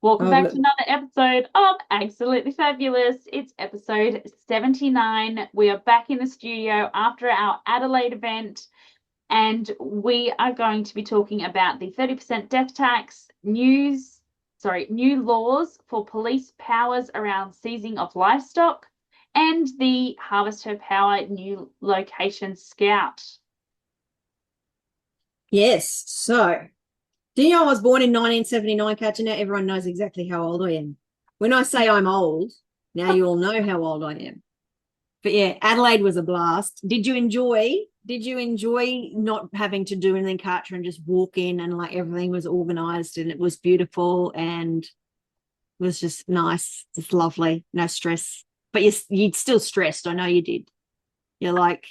Welcome Oh, back to look. another episode of Absolutely Fabulous. It's episode 79. We are back in the studio after our Adelaide event, and we are going to be talking about the 30% death tax, new laws for police powers around seizing of livestock, and the Harvest Her Power new location scout. Yes. So, do you know I was born in 1979, Katja? Now everyone knows exactly how old I am. When I say I'm old, now you all know how old I am. But yeah, Adelaide was a blast. Did you enjoy not having to do anything, Katja, and just walk in and like everything was organized and it was beautiful and it was just nice, just lovely, no stress. But you'd still stressed. I know you did. You're like,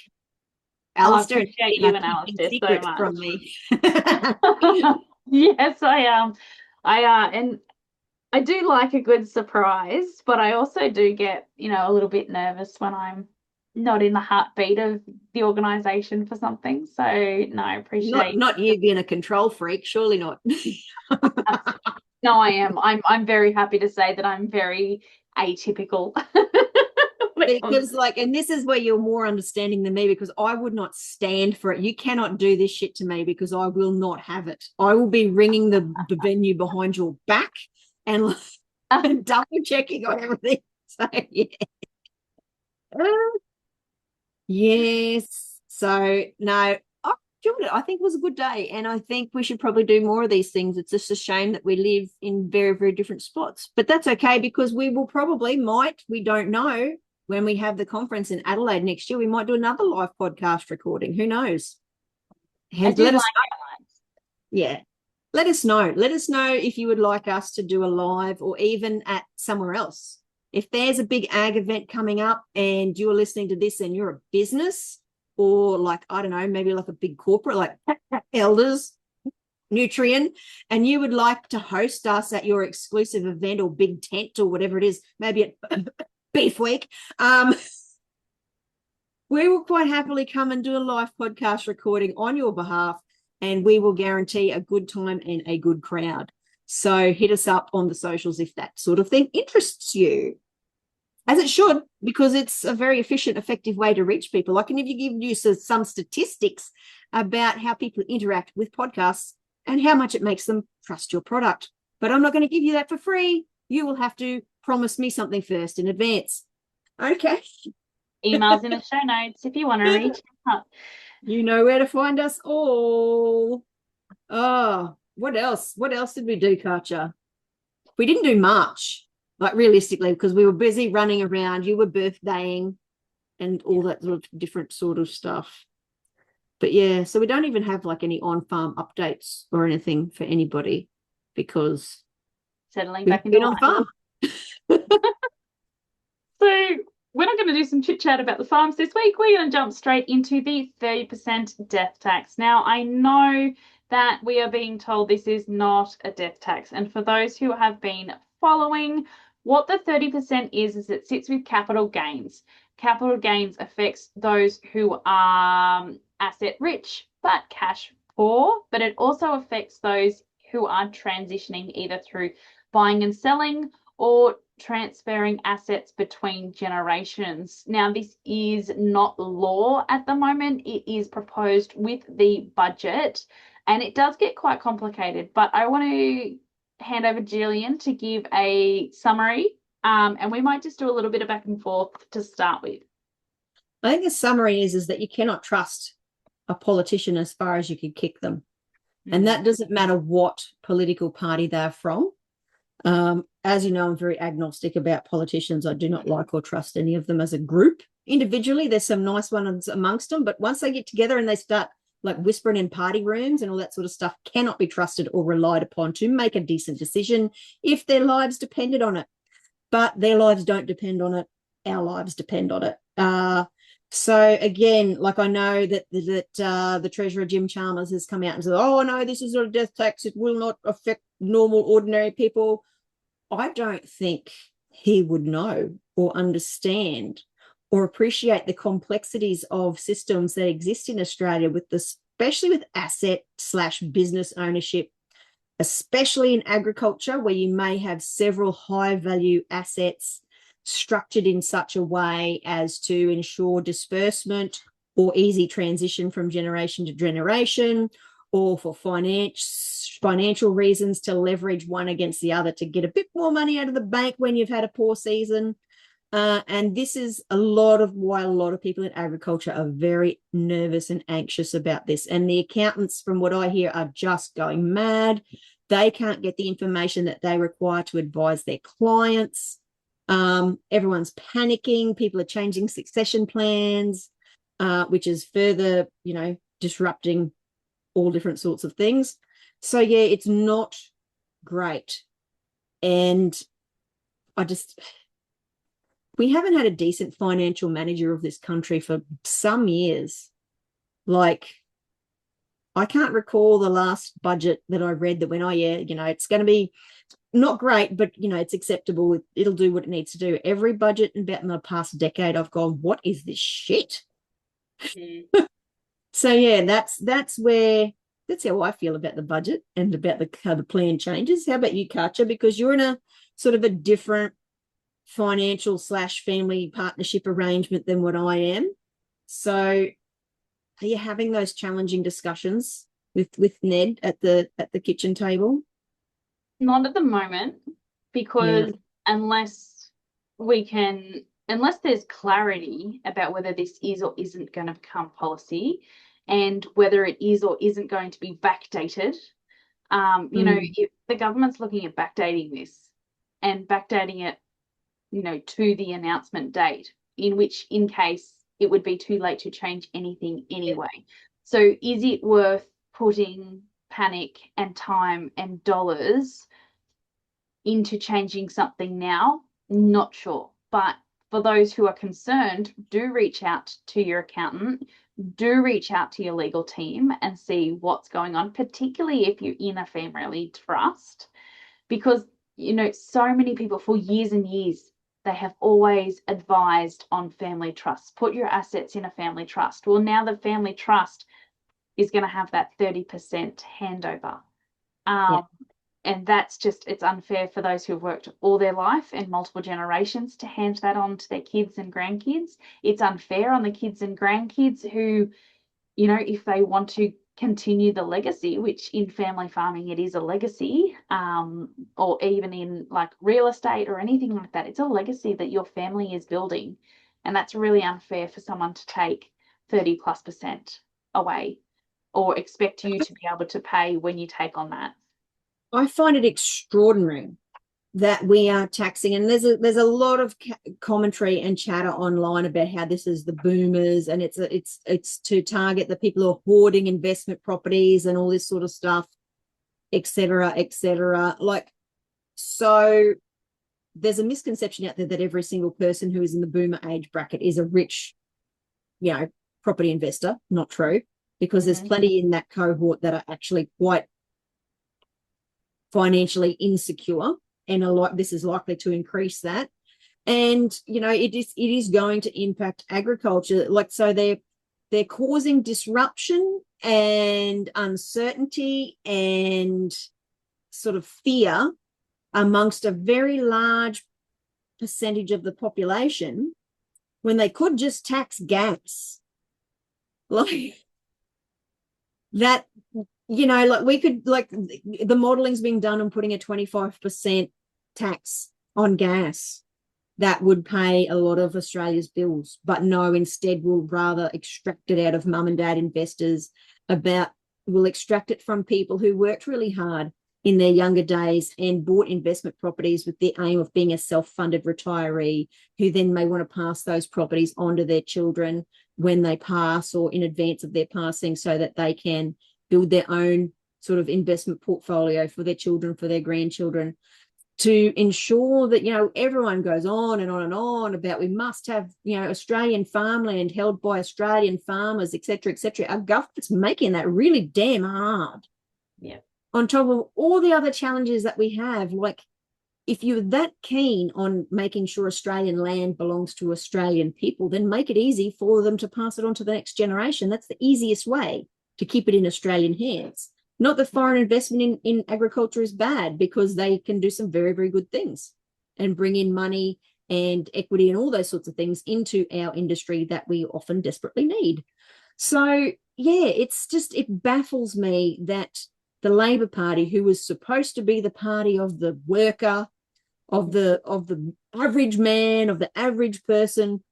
Oh, I Alistair, appreciate are you and keeping Alistair so secrets much. from me. Yes, I am. And I do like a good surprise, but I also do get, a little bit nervous when I'm not in the heartbeat of the organization for something. So no, I Not appreciate. not you being a control freak, surely not. No, I am. I'm very happy to say that I'm very atypical when it comes Because like, and this is where you're more understanding than me because I would not stand for it. You cannot do this shit to me because I will not have it. I will be ringing the venue behind your back and, to. and double checking on everything. So yeah. Yes. So no, I enjoyed it. I think it was a good day. And I think we should probably do more of these things. It's just a shame that we live in very, very different spots. But that's okay because we will probably we don't know, when we have the conference in Adelaide next year, we might do another live podcast recording. Who knows? I And do let like us know. Yeah. Let us know. Let us know if you would like us to do a live or even at somewhere else. If there's a big ag event coming up and you're listening to this and you're a business or like, I don't know, maybe like a big corporate like Elders, Nutrien, and you would like to host us at your exclusive event or big tent or whatever it is, maybe at Beef Week, we will quite happily come and do a live podcast recording on your behalf, and we will guarantee a good time and a good crowd. So hit us up on the socials if that sort of thing interests you, as it should, because it's a very efficient, effective way to reach people. I can even give you some statistics about how people interact with podcasts and how much it makes them trust your product. But I'm not going to give you that for free. You will have to promise me something first in advance. Okay. emails in the show notes if you want to reach out. You know where to find us all. Oh, what else? What else did we do, Katja? We didn't do much, like realistically, because we were busy running around. You were birthdaying and all that sort of different sort of stuff. But yeah, so we don't even have like any on-farm updates or anything for anybody because Settling we've back into been on life. farm. So we're not going to do some chit chat about the farms this week. We're going to jump straight into the 30% death tax. Now, I know that we are being told this is not a death tax. And for those who have been following, what the 30% is it sits with capital gains. Capital gains affects those who are asset rich but cash poor, but it also affects those who are transitioning either through buying and selling or transferring assets between generations. Now, this is not law at the moment, it is proposed with the budget, and it does get quite complicated. But I want to hand over Jillian to give a summary, and we might just do a little bit of back and forth to start with. I think the summary is that you cannot trust a politician as far as you can kick them. And Mm. that doesn't matter what political party they're from. As you know, I'm very agnostic about politicians. I do not like or trust any of them as a group. Individually, there's some nice ones amongst them, but once they get together and they start like whispering in party rooms and all that sort of stuff, cannot be trusted or relied upon to make a decent decision if their lives depended on it. But their lives don't depend on it. Our lives depend on it. So again, like I know that the Treasurer Jim Chalmers has come out and said, "Oh no, this is not a death tax. It will not affect normal, ordinary people." I don't think he would know or understand or appreciate the complexities of systems that exist in Australia with this, especially with asset slash business ownership. especially in agriculture, where you may have several high value assets structured in such a way as to ensure disbursement or easy transition from generation to generation, or for financial reasons to leverage one against the other to get a bit more money out of the bank when you've had a poor season. And this is why a lot of people in agriculture are very nervous and anxious about this. And the accountants, from what I hear, are just going mad. They can't get the information that they require to advise their clients. Everyone's panicking. People are changing succession plans, which is further, disrupting all different sorts of things. So, yeah, it's not great. And we haven't had a decent financial manager of this country for some years. Like, I can't recall the last budget that I read that went, oh, yeah, it's going to be not great, but, it's acceptable. It'll do what it needs to do. Every budget in the past decade, I've gone, what is this shit? Mm. So, yeah, that's how I feel about the budget and about how the plan changes. How about you, Katja? Because you're in a sort of a different financial / family partnership arrangement than what I am. So are you having those challenging discussions with Ned at the kitchen table? Not at the moment, because unless there's clarity about whether this is or isn't going to become policy, and whether it is or isn't going to be backdated, the government's looking at backdating this and backdating it, to the announcement date, in case it would be too late to change anything anyway. So is it worth putting panic and time and dollars into changing something now? Not sure. But for those who are concerned, do reach out to your accountant, do reach out to your legal team and see what's going on, particularly if you're in a family trust, because, so many people for years and years, they have always advised on family trusts. Put your assets in a family trust. Well, now the family trust is going to have that 30% handover. And that's it's unfair for those who have worked all their life and multiple generations to hand that on to their kids and grandkids. It's unfair on the kids and grandkids who, if they want to continue the legacy, which in family farming, it is a legacy, or even in like real estate or anything like that, it's a legacy that your family is building. And that's really unfair for someone to take 30+% away or expect you to be able to pay when you take on that. I find it extraordinary that we are taxing, and there's a lot of commentary and chatter online about how this is the boomers, and it's to target the people who are hoarding investment properties and all this sort of stuff, etc. Like, so there's a misconception out there that every single person who is in the boomer age bracket is a rich, property investor. Not true, because there's plenty in that cohort that are actually quite financially insecure, and this is likely to increase that. And it is going to impact agriculture. Like, so they're causing disruption and uncertainty and sort of fear amongst a very large percentage of the population, when they could just tax gas. Like that. Like we could, like the modeling's being done on putting a 25% tax on gas that would pay a lot of Australia's bills. But no, instead we'll rather extract it out of mum and dad investors. We'll extract it from people who worked really hard in their younger days and bought investment properties with the aim of being a self-funded retiree, who then may want to pass those properties on to their children when they pass or in advance of their passing, so that they can build their own sort of investment portfolio for their children, for their grandchildren, to ensure that, everyone goes on and on and on about we must have, Australian farmland held by Australian farmers, et cetera, et cetera. Our government's making that really damn hard. Yeah. On top of all the other challenges that we have, like, if you're that keen on making sure Australian land belongs to Australian people, then make it easy for them to pass it on to the next generation. That's the easiest way to keep it in Australian hands. Not that foreign investment in agriculture is bad, because they can do some very, very good things and bring in money and equity and all those sorts of things into our industry that we often desperately need. So, yeah, it baffles me that the Labor Party, who was supposed to be the party of the worker, of the average man, of the average person,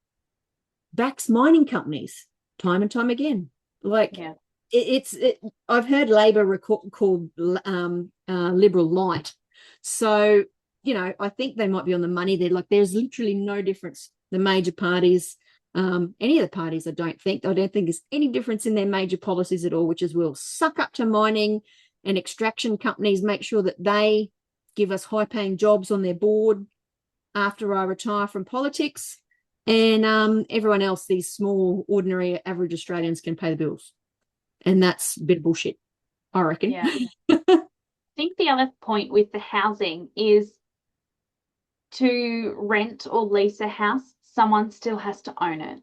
backs mining companies time and time again. Like, Yeah. I've heard Labor called liberal light. So, I think they might be on the money there. Like, there's literally no difference. The major parties, any of the parties, I don't think there's any difference in their major policies at all, which is we'll suck up to mining and extraction companies, make sure that they give us high-paying jobs on their board after I retire from politics. And everyone else, these small, ordinary, average Australians, can pay the bills. And that's a bit of bullshit, I reckon. Yeah. I think the other point with the housing is, to rent or lease a house, someone still has to own it.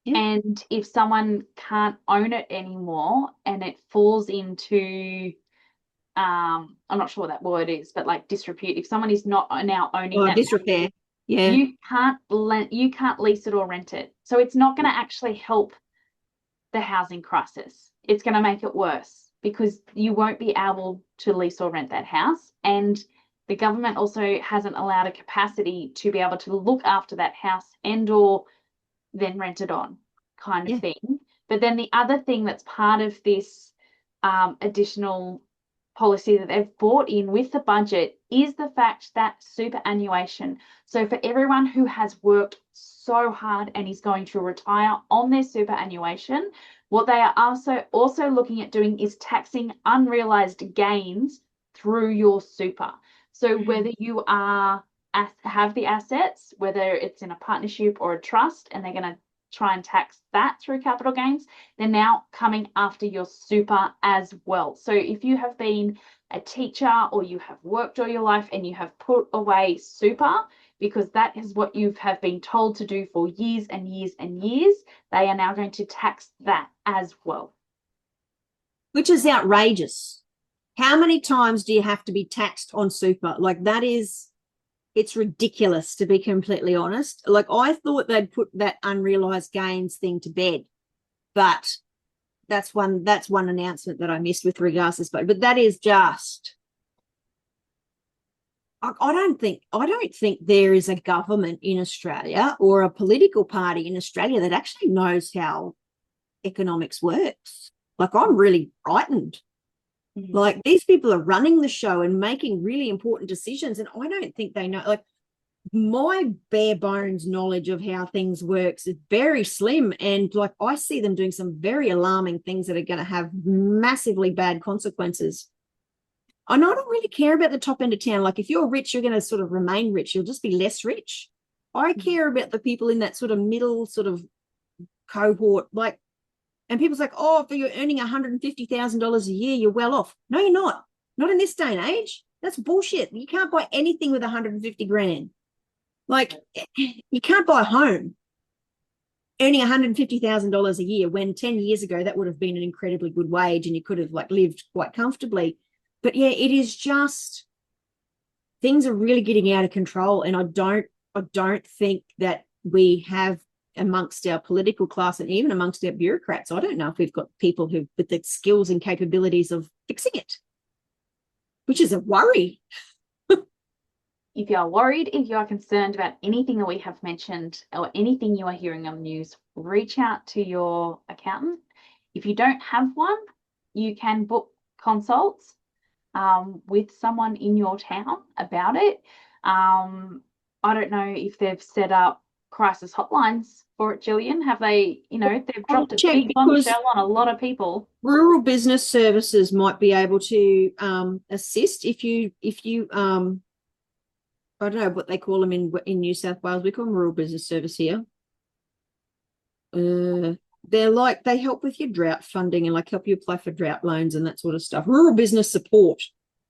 Yeah. And if someone can't own it anymore and it falls into, I'm not sure what that word is, but like disrepute, if someone is not now owning that disrepair. Yeah. you can't lease it or rent it. So it's not going to actually help the housing crisis. It's going to make it worse, because you won't be able to lease or rent that house. And the government also hasn't allowed a capacity to be able to look after that house and or then rent it on, kind of thing. But then the other thing that's part of this additional policy that they've brought in with the budget is the fact that superannuation. So for everyone who has worked so hard and is going to retire on their superannuation, what they are also looking at doing is taxing unrealized gains through your super. So whether you have the assets, whether it's in a partnership or a trust, and they're going to try and tax that through capital gains, they're now coming after your super as well. So if you have been a teacher or you have worked all your life and you have put away super, because that is what you have been told to do for years and years and years, they are now going to tax that as well. Which is outrageous. How many times do you have to be taxed on super? Like, it's ridiculous, to be completely honest. Like, I thought they'd put that unrealized gains thing to bed, but that's one announcement that I missed with regards to this. But that is just, I don't think there is a government in Australia or a political party in Australia that actually knows how economics works. Like, I'm really frightened. Like, these people are running the show and making really important decisions, and I don't think they know. Like, my bare bones knowledge of how things works is very slim, and like, I see them doing some very alarming things that are going to have massively bad consequences. And I don't really care about the top end of town. Like, if you're rich, you're going to sort of remain rich. You'll just be less rich. I care about the people in that sort of middle sort of cohort. Like, and people's like, oh, if you're earning $150,000 a year, you're well off. No, you're not. Not in this day and age. That's bullshit. You can't buy anything with 150 grand. Like, you can't buy a home earning $150,000 a year, when 10 years ago that would have been an incredibly good wage and you could have like lived quite comfortably. But yeah, it is just, things are really getting out of control. And I don't think that we have, amongst our political class and even amongst our bureaucrats, I don't know if we've got people who with the skills and capabilities of fixing it, which is a worry. If you are worried, if you are concerned about anything that we have mentioned or anything you are hearing on the news, reach out to your accountant. If you don't have one, you can book consults with someone in your town about it. I don't know if they've set up crisis hotlines for it, Gillian. Have they, they've dropped a big bombshell on a lot of people. Rural business services might be able to assist if you I don't know what they call them in New South Wales. We call them rural business service here. They help with your drought funding and like help you apply for drought loans and that sort of stuff. Rural business support.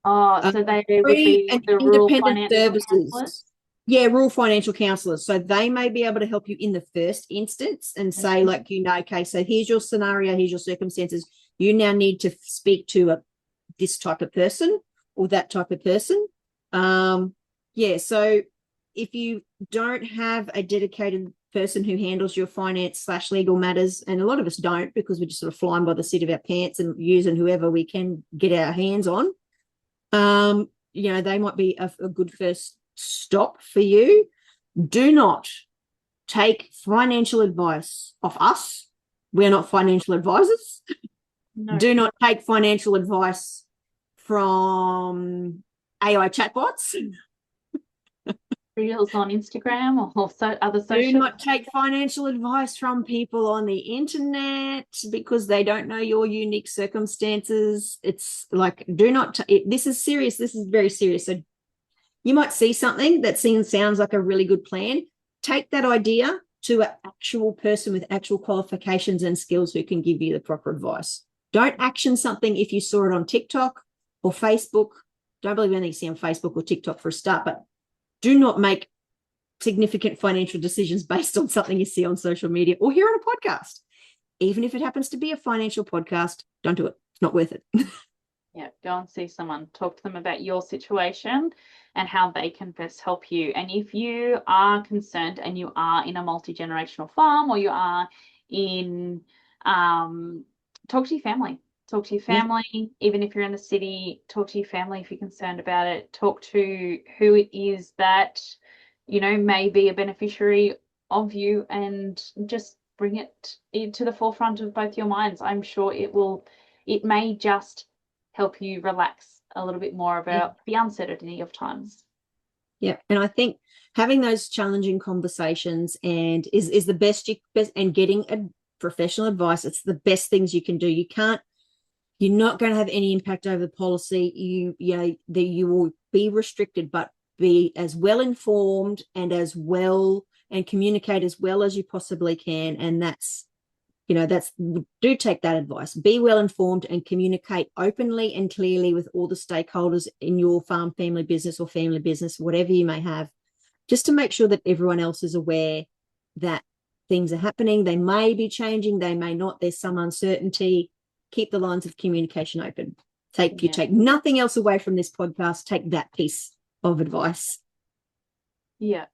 Oh, so they would be the rural financial services. Yeah, rural financial counsellors. So they may be able to help you in the first instance and say, like, okay, so here's your scenario, here's your circumstances. You now need to speak to this type of person or that type of person. So if you don't have a dedicated person who handles your finance / legal matters, and a lot of us don't because we're just sort of flying by the seat of our pants and using whoever we can get our hands on, they might be a good first stop for you. Do not take financial advice off us. We're not financial advisors. No. Do not take financial advice from AI chatbots. Reels on Instagram or other social. Do not take financial advice from people on the internet because they don't know your unique circumstances. It's like, this is serious. This is very serious. So you might see something that sounds like a really good plan. Take that idea to an actual person with actual qualifications and skills who can give you the proper advice. Don't action something if you saw it on TikTok or Facebook. Don't believe anything you see on Facebook or TikTok for a start, but do not make significant financial decisions based on something you see on social media or hear on a podcast. Even if it happens to be a financial podcast, don't do it. It's not worth it. Yeah, go and see someone. Talk to them about your situation and how they can best help you. And if you are concerned and you are in a multi-generational farm or you are in, talk to your family. Talk to your family, even if you're in the city. Talk to your family if you're concerned about it. Talk to who it is that, may be a beneficiary of you, and just bring it to the forefront of both your minds. I'm sure it may just help you relax a little bit more about the uncertainty of times. Yeah, and I think having those challenging conversations and is the best and getting a professional advice. It's the best things you can do. You're not going to have any impact over the policy. You will be restricted, but be as well informed and communicate as well as you possibly can. And do take that advice. Be well informed and communicate openly and clearly with all the stakeholders in your farm, family business, whatever you may have, just to make sure that everyone else is aware that things are happening. They may be changing, they may not. There's some uncertainty. Keep the lines of communication open. You take nothing else away from this podcast. Take that piece of advice. Yeah.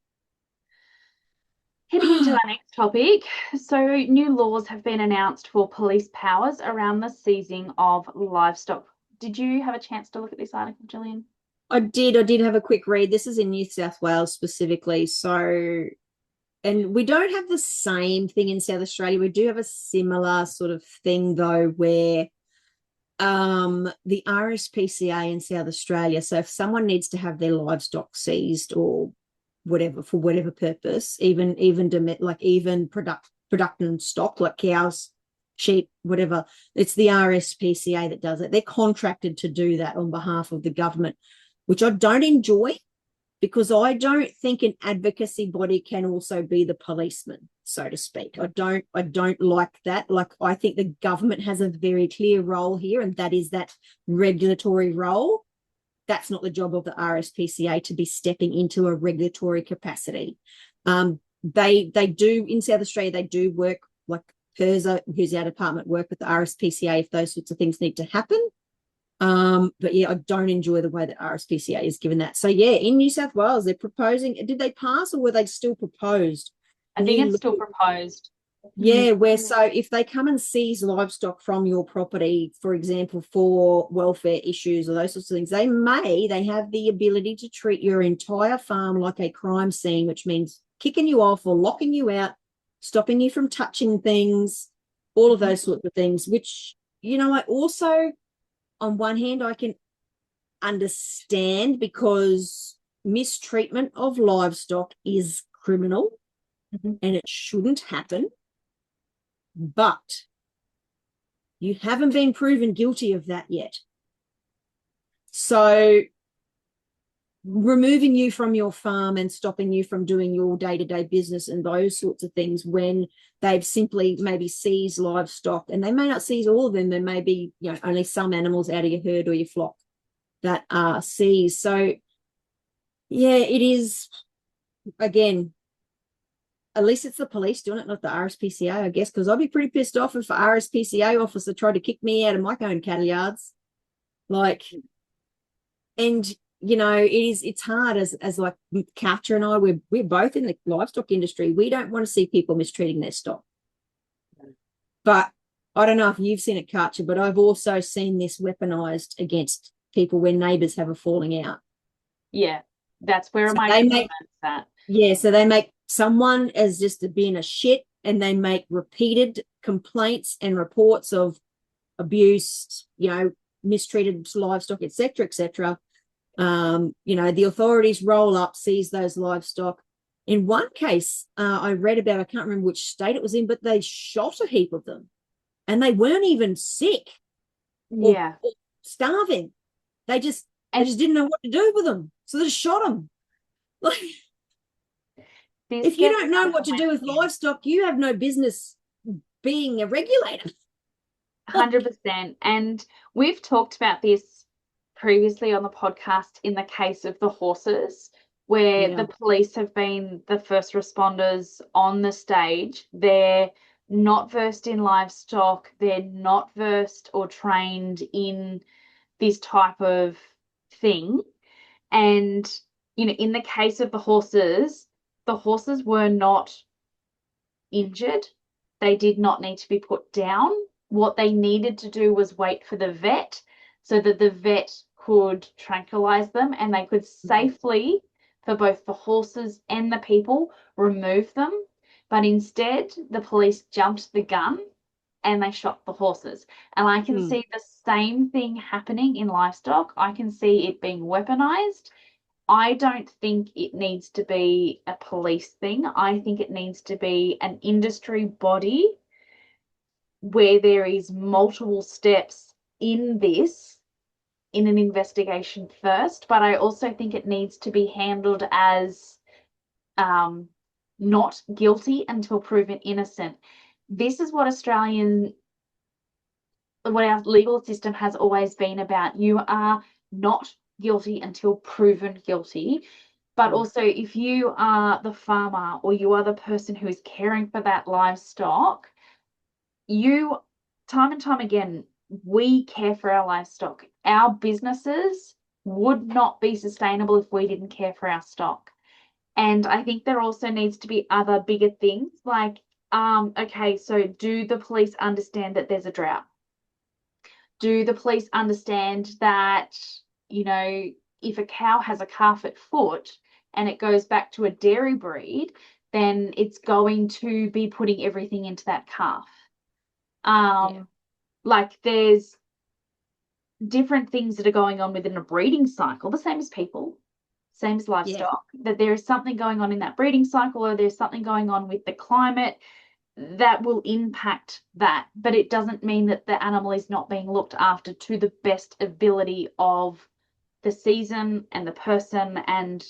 Heading into our next topic. So new laws have been announced for police powers around the seizing of livestock. Did you have a chance to look at this article, Gillian? I did have a quick read. This is in New South Wales specifically. So, and we don't have the same thing in South Australia. We do have a similar sort of thing though, where the RSPCA in South Australia, so if someone needs to have their livestock seized or whatever, for whatever purpose, even production stock like cows, sheep, whatever, it's the RSPCA that does it. They're contracted to do that on behalf of the government, which I don't enjoy, because I don't think an advocacy body can also be the policeman, so to speak. I don't like that. Like, I think the government has a very clear role here, and that is that regulatory role. That's not the job of the RSPCA to be stepping into a regulatory capacity. They do in South Australia, they do work, like PIRSA, who's our department, work with the RSPCA if those sorts of things need to happen. But yeah, I don't enjoy the way that RSPCA is given that. So yeah, in New South Wales, they're proposing, did they pass or were they still proposed? I think it's still proposed. Yeah, where so if they come and seize livestock from your property, for example, for welfare issues or those sorts of things, they have the ability to treat your entire farm like a crime scene, which means kicking you off or locking you out, stopping you from touching things, all of those sorts of things, which, I also, on one hand, I can understand, because mistreatment of livestock is criminal and it shouldn't happen. But you haven't been proven guilty of that yet. So removing you from your farm and stopping you from doing your day-to-day business and those sorts of things, when they've simply maybe seized livestock, and they may not seize all of them, there may be only some animals out of your herd or your flock that are seized. So yeah, it is, again, at least it's the police doing it, not the RSPCA, I guess, because I'd be pretty pissed off if an RSPCA officer tried to kick me out of my own cattle yards. Like, and it's hard as like Katja and I, we're both in the livestock industry. We don't want to see people mistreating their stock. But I don't know if you've seen it, Katja, but I've also seen this weaponized against people when neighbors have a falling out. Yeah, that's where So my they comments make, at. yeah, so they make someone as just being a shit, and they make repeated complaints and reports of abuse, mistreated livestock, etc., etc. The authorities roll up, seize those livestock. In one case, I read about, I can't remember which state it was in, but they shot a heap of them, and they weren't even sick or, Yeah. or starving. They just And didn't know what to do with them, so they just shot them. Like, this if you gets don't know under what to my do with skin. livestock, you have no business being a regulator. 100%. And we've talked about this previously on the podcast in the case of the horses, where Yeah. the police have been the first responders on the stage. They're not versed in livestock, they're not versed or trained in this type of thing. And, in the case of the horses were not injured. They did not need to be put down. What they needed to do was wait for the vet so that the vet could tranquilize them and they could safely, for both the horses and the people, remove them. But instead, the police jumped the gun and they shot the horses. And I can see the same thing happening in livestock. I can see it being weaponized. I don't think it needs to be a police thing. I think it needs to be an industry body where there is multiple steps in this, in an investigation first. But I also think it needs to be handled as not guilty until proven innocent. This is what our legal system has always been about. You are not guilty until proven guilty. But also, if you are the farmer or you are the person who is caring for that livestock, time and time again, we care for our livestock. Our businesses would not be sustainable if we didn't care for our stock. And I think there also needs to be other bigger things like, okay, so do the police understand that there's a drought? Do the police understand that, if a cow has a calf at foot and it goes back to a dairy breed, then it's going to be putting everything into that calf. Like there's different things that are going on within a breeding cycle, the same as people, same as livestock, that there is something going on in that breeding cycle, or there's something going on with the climate that will impact that. But it doesn't mean that the animal is not being looked after to the best ability of the season and the person and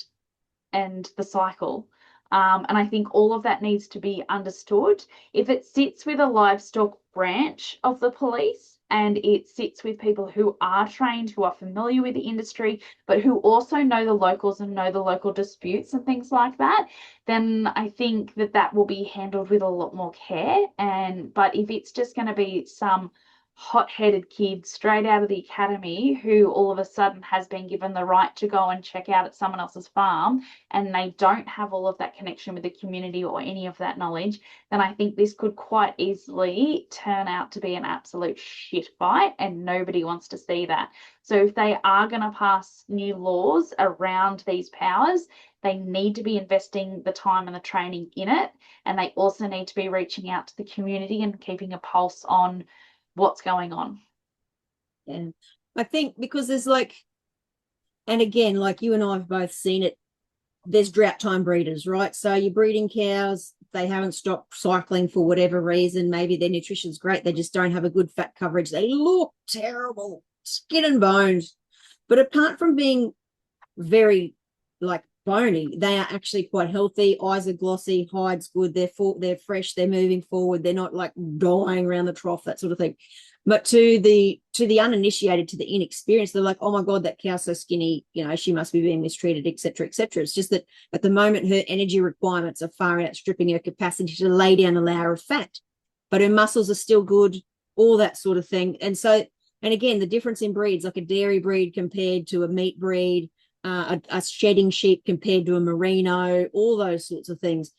the cycle. And I think all of that needs to be understood. If it sits with a livestock branch of the police and it sits with people who are trained, who are familiar with the industry, but who also know the locals and know the local disputes and things like that, then I think that will be handled with a lot more care. But if it's just going to be some hot-headed kid straight out of the academy who all of a sudden has been given the right to go and check out at someone else's farm, and they don't have all of that connection with the community or any of that knowledge, then I think this could quite easily turn out to be an absolute shit fight, and nobody wants to see that. So if they are going to pass new laws around these powers, they need to be investing the time and the training in it, and they also need to be reaching out to the community and keeping a pulse on what's going on. And I think because there's and again, like you and I have both seen it, there's drought time breeders, right? So you're breeding cows, they haven't stopped cycling for whatever reason. Maybe their nutrition's great, they just don't have a good fat coverage. They look terrible, skin and bones. But apart from being very bony, they are actually quite healthy. Eyes are glossy, hide's good, they're fresh, they're moving forward, they're not dying around the trough, that sort of thing. But to the uninitiated, to the inexperienced, they're like, oh my God, that cow's so skinny, she must be being mistreated, etc., etc. It's just that at the moment her energy requirements are far outstripping her capacity to lay down a layer of fat, but her muscles are still good, all that sort of thing. And so And again, the difference in breeds, like a dairy breed compared to a meat breed, a shedding sheep compared to a merino, all those sorts of things.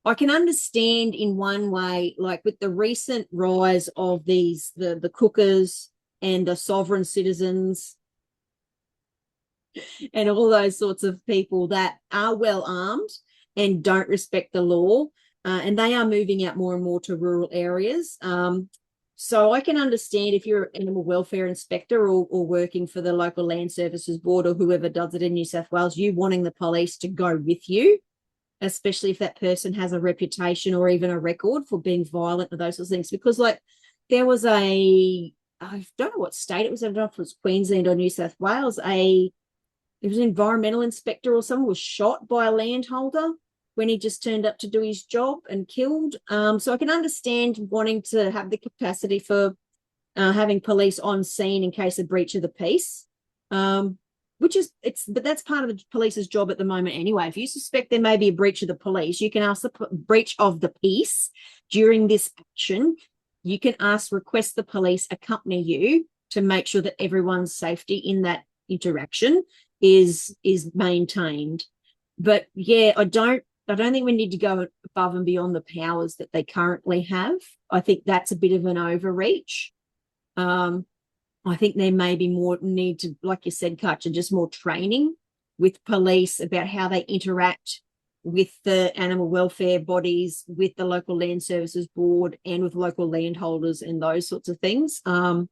I can understand in one way, like with the recent rise of the cookers and the sovereign citizens and all those sorts of people that are well armed and don't respect the law. And they are moving out more and more to rural areas. So I can understand if you're an animal welfare inspector or working for the local land services board or whoever does it in New South Wales, you wanting the police to go with you, especially if that person has a reputation or even a record for being violent or those sorts of things. Because like there was I don't know what state it was, I don't know if it was Queensland or New South Wales, it was an environmental inspector or someone was shot by a landholder when he just turned up to do his job and killed. So I can understand wanting to have the capacity for having police on scene in case of breach of the peace, but that's part of the police's job at the moment anyway. If you suspect there may be a breach of the police, you can ask the breach of the peace during this action. You can request the police accompany you to make sure that everyone's safety in that interaction is maintained. But yeah, I don't think we need to go above and beyond the powers that they currently have. I think that's a bit of an overreach. I think there may be more need to, like you said, Katja, just more training with police about how they interact with the animal welfare bodies, with the local land services board, and with local landholders and those sorts of things. But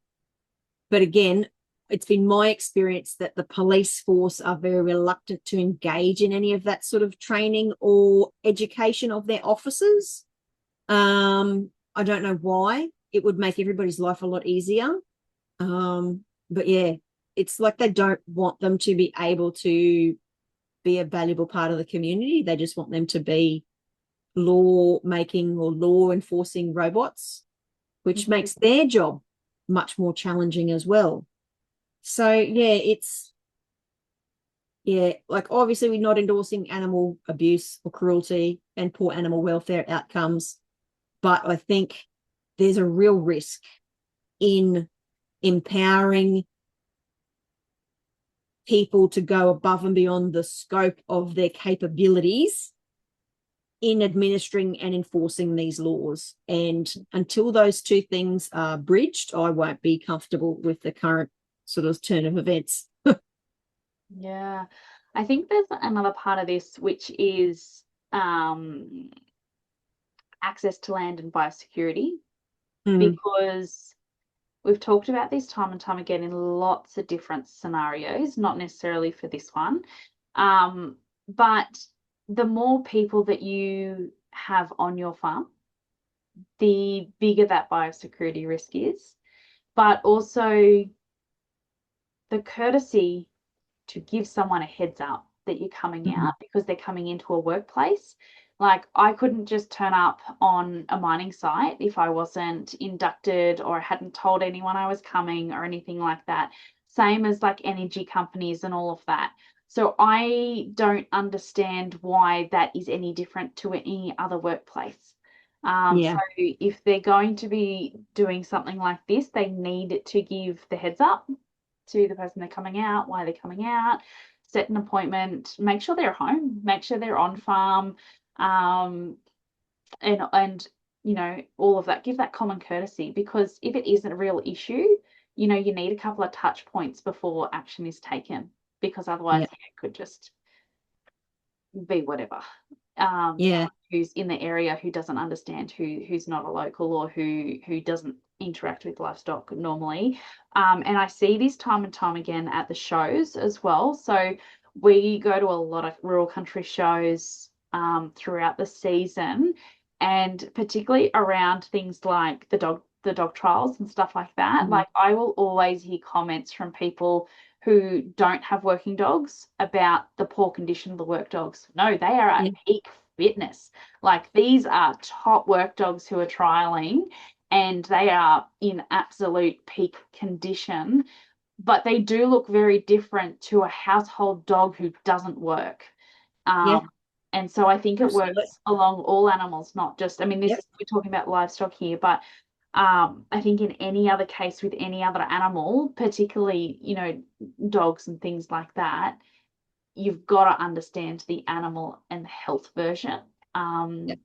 again, it's been my experience that the police force are very reluctant to engage in any of that sort of training or education of their officers. I don't know why. It would make everybody's life a lot easier. But yeah, it's like they don't want them to be able to be a valuable part of the community. They just want them to be law making or law enforcing robots, which makes their job much more challenging as well. So like obviously we're not endorsing animal abuse or cruelty and poor animal welfare outcomes, but I think there's a real risk in empowering people to go above and beyond the scope of their capabilities in administering and enforcing these laws. And until those two things are bridged, I won't be comfortable with the current sort of turn of events. Yeah, I think there's another part of this, which is access to land and biosecurity, because we've talked about this time and time again in lots of different scenarios, not necessarily for this one. But the more people that you have on your farm, the bigger that biosecurity risk is, but also the courtesy to give someone a heads up that you're coming out because they're coming into a workplace. Like I couldn't just turn up on a mining site if I wasn't inducted or hadn't told anyone I was coming or anything like that. Same as like energy companies and all of that. So I don't understand why that is any different to any other workplace. So if they're going to be doing something like this, they need to give the heads up to the person they're coming out, why they're coming out, set an appointment, make sure they're home, make sure they're on farm, and you know, all of that. Give that common courtesy, because if it isn't a real issue, you know, you need a couple of touch points before action is taken, because otherwise it could just be whatever. Who's in the area who doesn't understand, who's not a local, or who doesn't interact with livestock normally. And I see this time and time again at the shows as well. So we go to a lot of rural country shows throughout the season, and particularly around things like the dog trials and stuff like that. Like I will always hear comments from people who don't have working dogs about the poor condition of the work dogs. No, they are at peak fitness. Like these are top work dogs who are trialing, and they are in absolute peak condition, but they do look very different to a household dog who doesn't work. And so I think it works along all animals, not just, I mean, we're talking about livestock here, but I think in any other case with any other animal, particularly, dogs and things like that, you've got to understand the animal and the health version. Yeah. To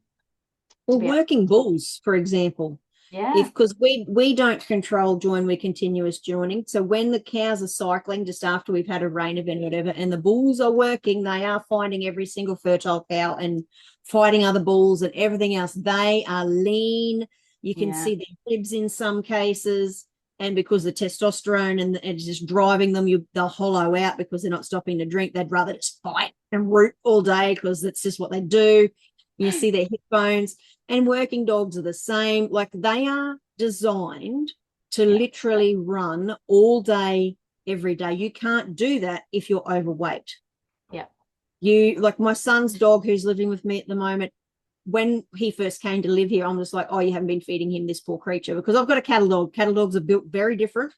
Well, be able, working bulls, for example, yeah, if because we don't control join, we're continuous joining. So when the cows are cycling just after we've had a rain event or whatever, and the bulls are working, they are finding every single fertile cow and fighting other bulls and everything else. They are lean. You can yeah, see their ribs in some cases. And because the testosterone and it's just driving them, they'll hollow out because they're not stopping to drink. They'd rather just fight and root all day because that's just what they do. You see their hip bones. And working dogs are the same. Like they are designed to yeah, literally run all day, every day. You can't do that if you're overweight. yeah, You like my son's dog who's living with me at the moment. When he first came to live here, I'm just like, oh, you haven't been feeding him, this poor creature, because I've got a cattle dog. Cattle dogs are built very different.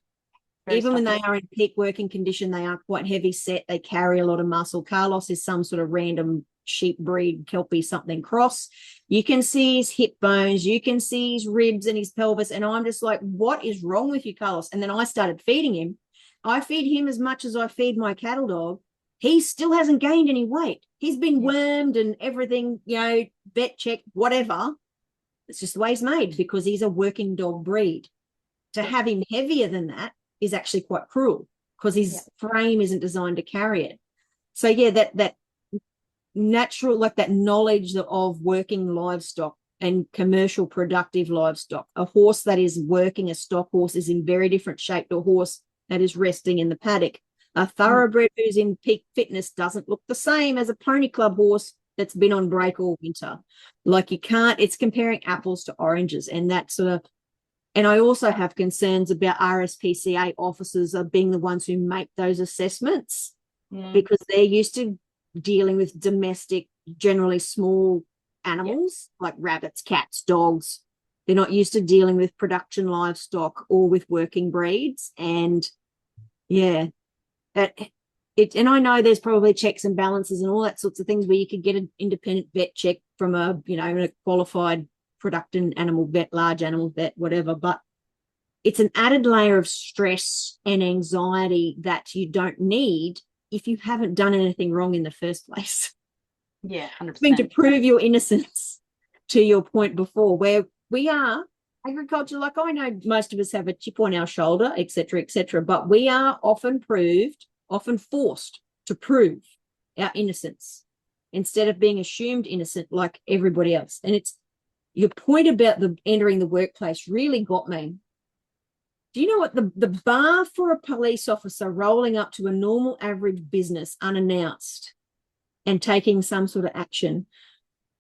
very Even when stocky. they are in peak working condition, they are quite heavy set. They carry a lot of muscle. Carlos is some sort of random sheep breed, Kelpie something cross. You can see his hip bones, you can see his ribs and his pelvis. And I'm just like, what is wrong with you, Carlos? And then I started feeding him. I feed him as much as I feed my cattle dog. He still hasn't gained any weight. He's been Yeah, wormed and everything, vet check, whatever. It's just the way he's made because he's a working dog breed. To yeah, have him heavier than that is actually quite cruel because yeah, his frame isn't designed to carry it. So yeah, that natural, like that knowledge of working livestock and commercial productive livestock. A horse that is working, a stock horse, is in very different shape to a horse that is resting in the paddock. A thoroughbred who's in peak fitness doesn't look the same as a pony club horse that's been on yeah, break all winter. Like you can't, it's comparing apples to oranges, and that sort of. And I also have concerns about RSPCA officers being the ones who make those assessments mm, because they're used to dealing with domestic, generally small yeah, animals like rabbits, cats, dogs. They're not used to dealing with production livestock or with working breeds. And yeah, and I know there's probably checks and balances and all that sorts of things where you could get an independent vet check from a qualified production animal vet, large animal vet, whatever. But it's an added layer of stress and anxiety that you don't need if you haven't done anything wrong in the first place. yeah, I mean, to 100%. prove your innocence, to your point before, where we are agriculture, like I know most of us have a chip on our shoulder, etc., but we are often forced to prove our innocence instead of being assumed innocent like everybody else. And it's your point about the entering the workplace really got me. Do you know what the bar for a police officer rolling up to a normal average business unannounced and taking some sort of action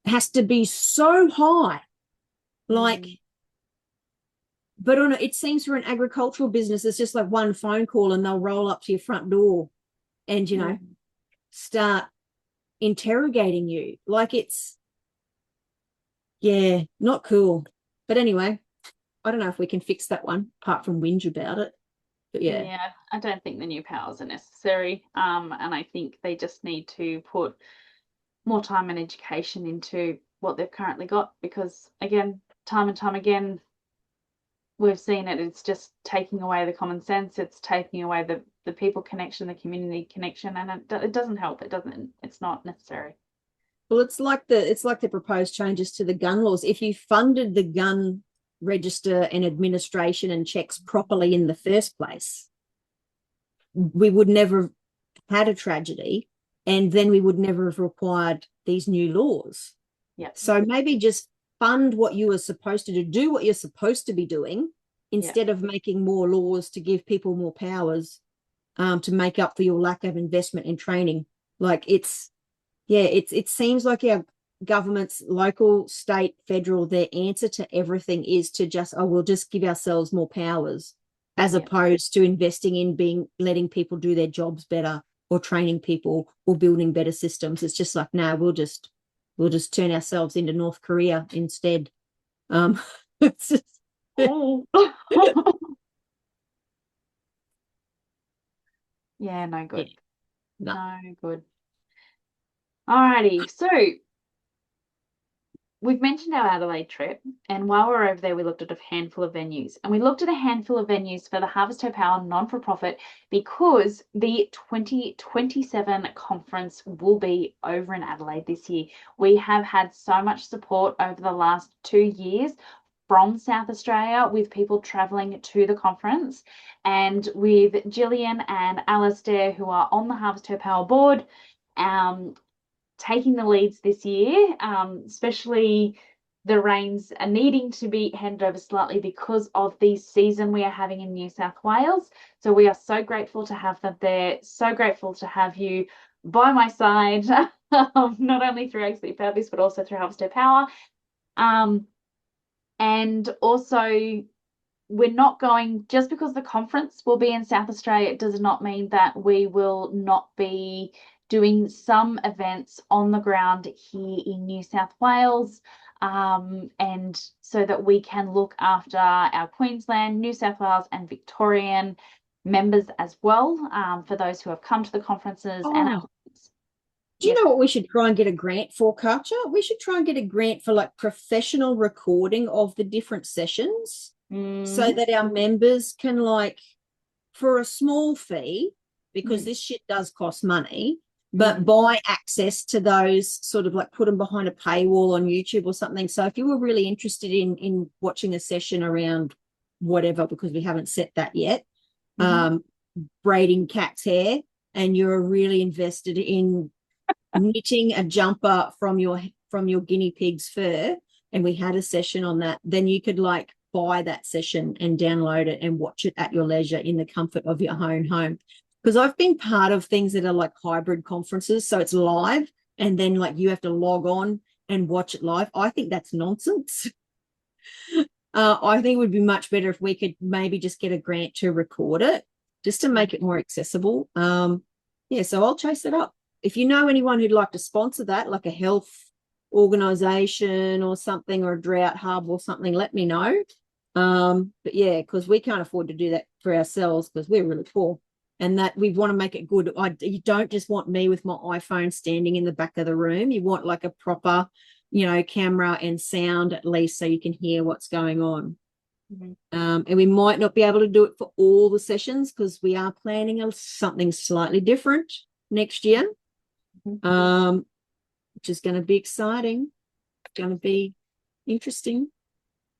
has to be so high? Like, Mm, but it seems for an agricultural business, it's just like one phone call and they'll roll up to your front door and, mm. start interrogating you. Like yeah, not cool. But anyway, I don't know if we can fix that one apart from whinge about it. But yeah. Yeah, I don't think the new powers are necessary. And I think they just need to put more time and education into what they've currently got because, again, time and time again, we've seen it. It's just taking away the common sense. It's taking away the people connection, the community connection, and it doesn't help. It doesn't. It's not necessary. Well, it's like the proposed changes to the gun laws. If you funded the gun register and administration and checks properly in the first place, we would never have had a tragedy, and then we would never have required these new laws. Yeah, So maybe just fund what you are supposed to do what you're supposed to be doing, yeah, instead of making more laws to give people more powers, to make up for your lack of investment in training. Like it seems like our governments, local, state, federal, their answer to everything is to just, oh, we'll just give ourselves more powers, as yeah. opposed to investing in letting people do their jobs better or training people or building better systems. It's just like, no, we'll just turn ourselves into North Korea instead. It's just, Oh. Yeah, no yeah, good. no. No good. Alrighty. So we've mentioned our Adelaide trip, and while we were over there, we looked at a handful of venues. And we looked at a handful of venues for the Harvest Her Power non-for-profit because the 2027 conference will be over in Adelaide this year. We have had so much support over the last 2 years from South Australia with people traveling to the conference, and with Gillian and Alistair, who are on the Harvest Her Power board, taking the leads this year, especially the reins are needing to be handed over slightly because of the season we are having in New South Wales. So we are so grateful to have them there, so grateful to have you by my side, not only through Absolute Purpose, but also through Harvest Her Power. And also, we're not going, just because the conference will be in South Australia, it does not mean that we will not be doing some events on the ground here in New South Wales, and so that we can look after our Queensland, New South Wales and Victorian members as well, for those who have come to the conferences. And do you know what we should try and get a grant for, Katja? We should try and get a grant for like professional recording of the different sessions, so that our members can, like, for a small fee, because this shit does cost money, but buy access to those, sort of like put them behind a paywall on YouTube or something. So if you were really interested in watching a session around whatever, because we haven't set that yet, braiding cat's hair, and you're really invested in knitting a jumper from your guinea pig's fur, and we had a session on that, then you could like buy that session and download it and watch it at your leisure in the comfort of your own home. Because I've been part of things that are like hybrid conferences, so it's live and then like you have to log on and watch it live. I think that's nonsense. I think it would be much better if we could maybe just get a grant to record it, just to make it more accessible. Yeah, so I'll chase it up. If you know anyone who'd like to sponsor that, like a health organization or something, or a drought hub or something, let me know. But yeah, because we can't afford to do that for ourselves because we're really poor. And that we want to make it good. You don't just want me with my iPhone standing in the back of the room. You want like a proper, camera and sound at least, so you can hear what's going on. And we might not be able to do it for all the sessions because we are planning something slightly different next year, which is going to be exciting. It's going to be interesting.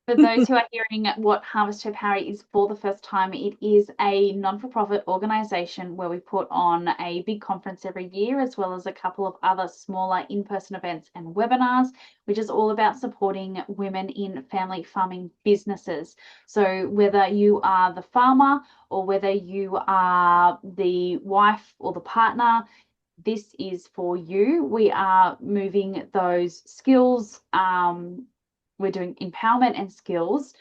For those who are hearing what Harvest Her Power is for the first time, it is a non-for-profit organisation where we put on a big conference every year, as well as a couple of other smaller in-person events and webinars, which is all about supporting women in family farming businesses. So whether you are the farmer or whether you are the wife or the partner, this is for you. We are moving those skills, we're doing empowerment and skills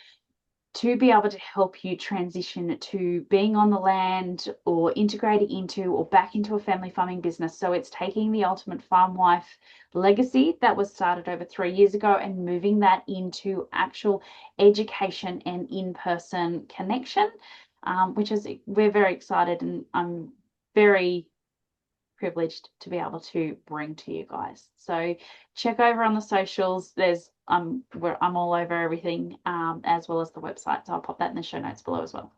to be able to help you transition to being on the land or integrating into or back into a family farming business. So it's taking the Ultimate Farm Wife legacy that was started over 3 years ago and moving that into actual education and in-person connection, which is, we're very excited, and I'm very privileged to be able to bring to you guys. So check over on the socials. There's I'm all over everything, as well as the website. So I'll pop that in the show notes below as well.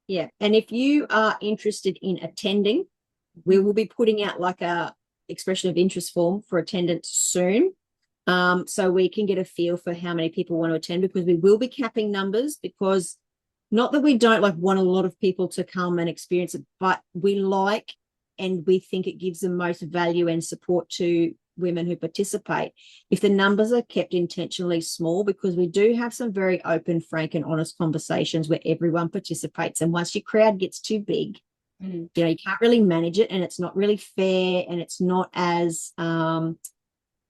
Yeah, and if you are interested in attending, we will be putting out like a expression of interest form for attendance soon, so we can get a feel for how many people want to attend, because we will be capping numbers, because not that we don't like want a lot of people to come and experience it, but we like and we think it gives the most value and support to women who participate if the numbers are kept intentionally small, because we do have some very open, frank and honest conversations where everyone participates, and once your crowd gets too big, you can't really manage it, and it's not really fair, and it's not as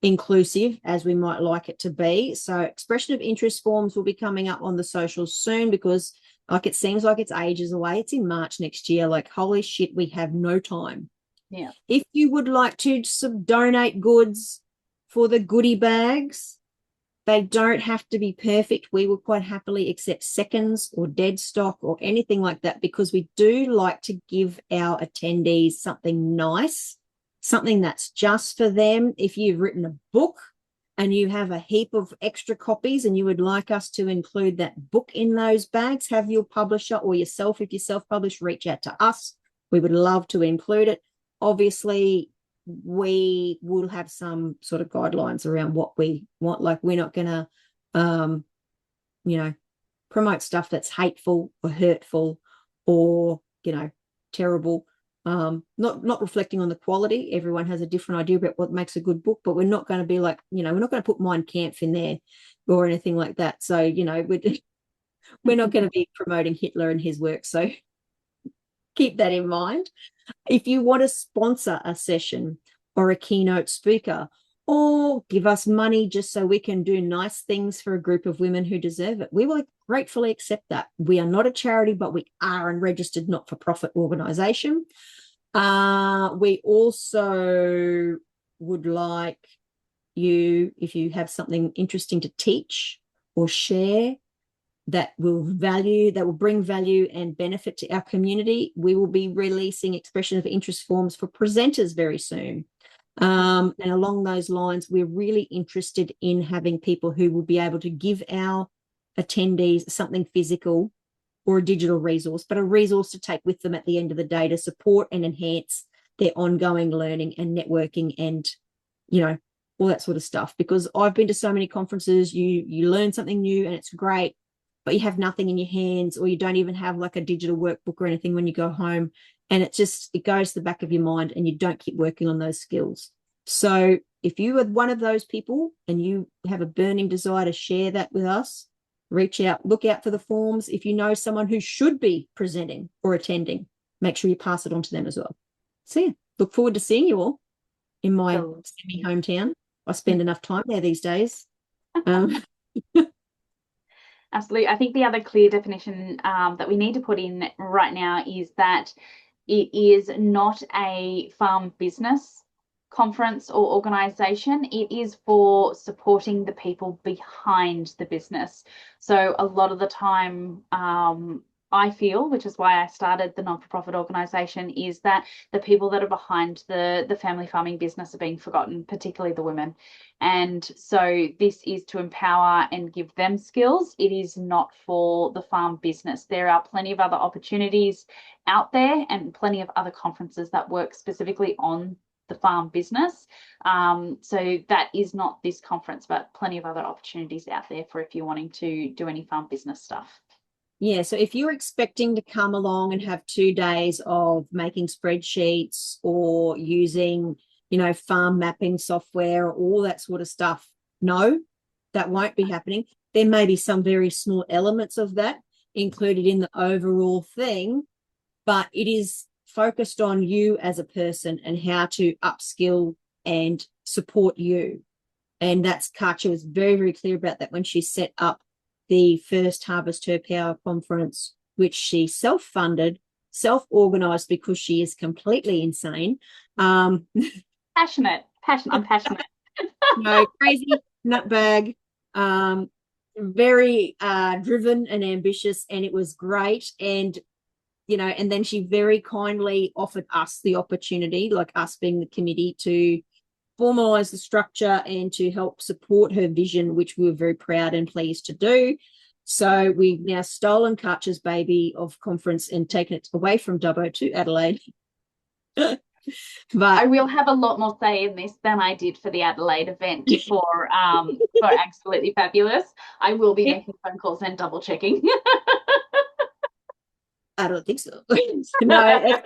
inclusive as we might like it to be. So expression of interest forms will be coming up on the socials soon, because like it seems like it's ages away. It's in March next year. Like, holy shit, we have no time. Yeah. If you would like to donate goods for the goodie bags, they don't have to be perfect. We will quite happily accept seconds or dead stock or anything like that, because we do like to give our attendees something nice, something that's just for them. If you've written a book, and you have a heap of extra copies and you would like us to include that book in those bags, have your publisher or yourself, if you self-publish, reach out to us. We would love to include it. Obviously, we will have some sort of guidelines around what we want. Like, we're not going to, promote stuff that's hateful or hurtful or, terrible. Not reflecting on the quality. Everyone has a different idea about what makes a good book, but we're not going to be like, we're not going to put Mein Kampf in there or anything like that. So, we're not going to be promoting Hitler and his work. So keep that in mind. If you want to sponsor a session or a keynote speaker, or give us money just so we can do nice things for a group of women who deserve it, we will gratefully accept that. We are not a charity, but we are a registered not-for-profit organisation. We also would like you, if you have something interesting to teach or share that will bring value and benefit to our community, we will be releasing expression of interest forms for presenters very soon. And along those lines, we're really interested in having people who will be able to give our attendees something physical or a digital resource, but a resource to take with them at the end of the day to support and enhance their ongoing learning and networking and, all that sort of stuff. Because I've been to so many conferences, you learn something new and it's great, but you have nothing in your hands, or you don't even have like a digital workbook or anything when you go home. And it goes to the back of your mind and you don't keep working on those skills. So if you are one of those people and you have a burning desire to share that with us, reach out, look out for the forms. If you know someone who should be presenting or attending, make sure you pass it on to them as well. So yeah, look forward to seeing you all in my semi-hometown. I spend enough time there these days. Absolutely. I think the other clear definition that we need to put in right now is that it is not a farm business conference or organisation. It is for supporting the people behind the business. So a lot of the time, I feel, which is why I started the non-for-profit organisation, is that the people that are behind the family farming business are being forgotten, particularly the women. And so this is to empower and give them skills. It is not for the farm business. There are plenty of other opportunities out there and plenty of other conferences that work specifically on the farm business. So that is not this conference, but plenty of other opportunities out there for if you're wanting to do any farm business stuff. Yeah, so if you're expecting to come along and have 2 days of making spreadsheets or using, farm mapping software, or all that sort of stuff, no, that won't be happening. There may be some very small elements of that included in the overall thing, but it is focused on you as a person and how to upskill and support you. And Katja was very, very clear about that when she set up the first Harvest Her Power conference, which she self-funded, self-organised, because she is completely insane. Passionate. I'm passionate. No, crazy nutbag, very driven and ambitious, and it was great. And and then she very kindly offered us the opportunity, like us being the committee, to formalize the structure and to help support her vision, which we were very proud and pleased to do. So we've now stolen Katja's baby of conference and taken it away from Dubbo to Adelaide. But I will have a lot more say in this than I did for the Adelaide event for Absolutely Fabulous. I will be making phone calls and double checking. I don't think so. No,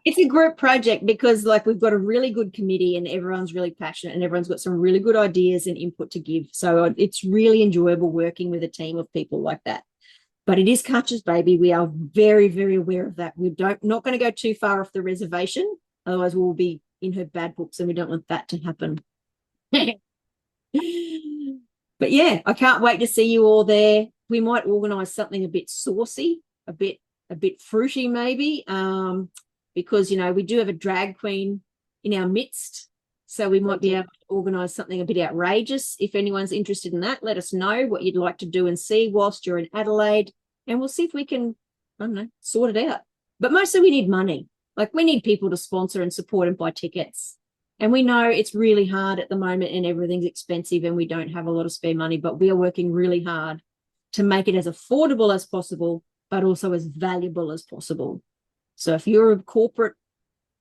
it's a group project because we've got a really good committee and everyone's really passionate and everyone's got some really good ideas and input to give. So it's really enjoyable working with a team of people like that. But it is Katja's baby. We are very, very aware of that. Not going to go too far off the reservation. Otherwise we'll be in her bad books and we don't want that to happen. But yeah, I can't wait to see you all there. We might organise something a bit saucy, a bit fruity maybe, because we do have a drag queen in our midst, so we might be able to organise something a bit outrageous. If anyone's interested in that, let us know what you'd like to do and see whilst you're in Adelaide, and we'll see if we can, sort it out. But mostly we need money. We need people to sponsor and support and buy tickets. And we know it's really hard at the moment and everything's expensive and we don't have a lot of spare money, but we are working really hard to make it as affordable as possible, but also as valuable as possible. So if you're a corporate,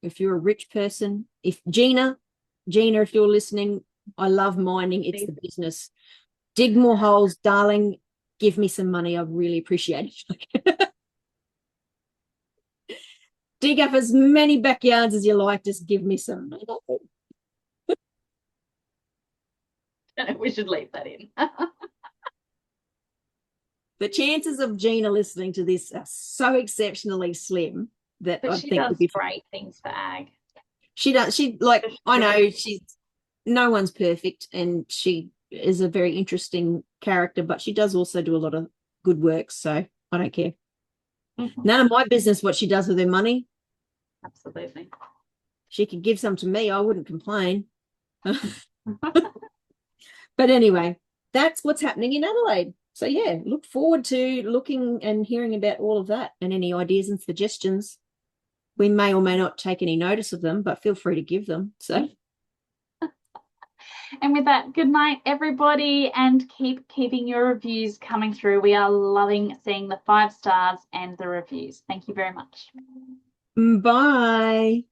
if you're a rich person, if Gina, if you're listening, I love mining. It's the business. Dig more holes, darling. Give me some money. I really appreciate it. Dig up as many backyards as you like. Just give me some money. We should leave that in. The chances of Gina listening to this are so exceptionally slim that But I she think does would be great things for ag. She does. She like I know she's no one's perfect, and she is a very interesting character, but she does also do a lot of good work. So I don't care. None of my business what she does with her money. Absolutely. She could give some to me. I wouldn't complain. But anyway, that's what's happening in Adelaide. So yeah, look forward to looking and hearing about all of that and any ideas and suggestions. We may or may not take any notice of them, but feel free to give them. So. And with that, good night, everybody, and keeping your reviews coming through. We are loving seeing the 5 stars and the reviews. Thank you very much. Bye.